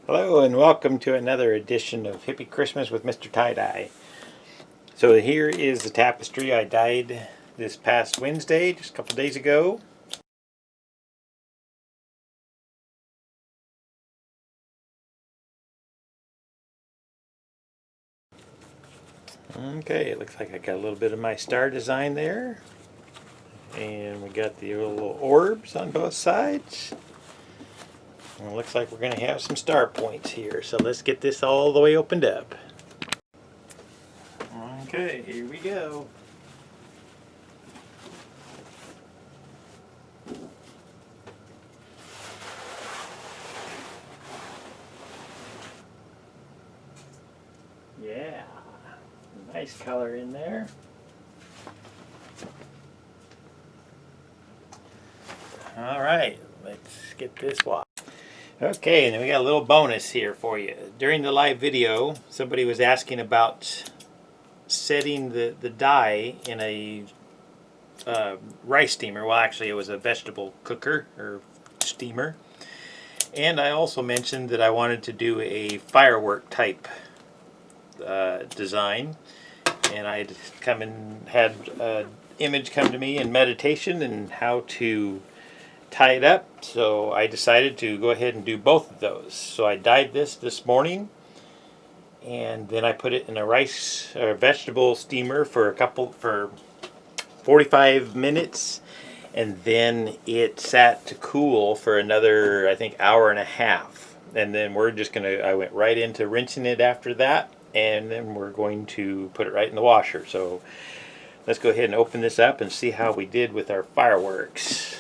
Hello and welcome to another edition of Hippie Christmas with Mr. Tie-Dye. So here is the tapestry I dyed this past Wednesday, just a couple days ago. Okay, it looks like I got a little bit of my star design there. And we got the little orbs on both sides. And it looks like we're going to have some star points here. So let's get this all the way opened up. Okay, here we go. Yeah, nice color in there. All right, let's get this washed. Okay, and then we got a little bonus here for you. During the live video, somebody was asking about setting the dye in a rice steamer. Well, actually, it was a vegetable cooker or steamer. And I also mentioned that I wanted to do a firework type design. And I had an image come to me in meditation and how to tie it up, so I decided to go ahead and do both of those. So I dyed this morning, and then I put it in a rice or vegetable steamer for 45 minutes, and then it sat to cool for another, I think, hour and a half. And then I went right into rinsing it after that, and then we're going to put it right in the washer. So let's go ahead and open this up and see how we did with our fireworks.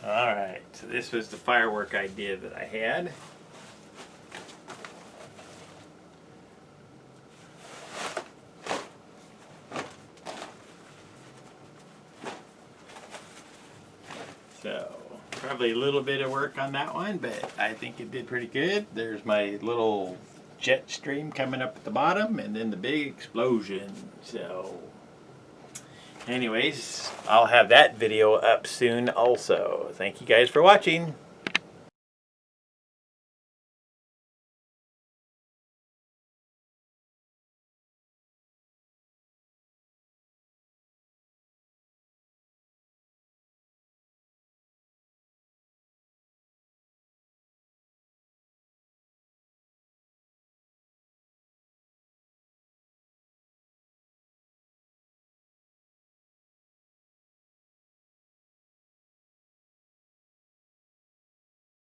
Alright, so this was the firework idea that I had. So, probably a little bit of work on that one, but I think it did pretty good. There's my little jet stream coming up at the bottom, and then the big explosion. So, anyways, I'll have that video up soon also. Thank you guys for watching.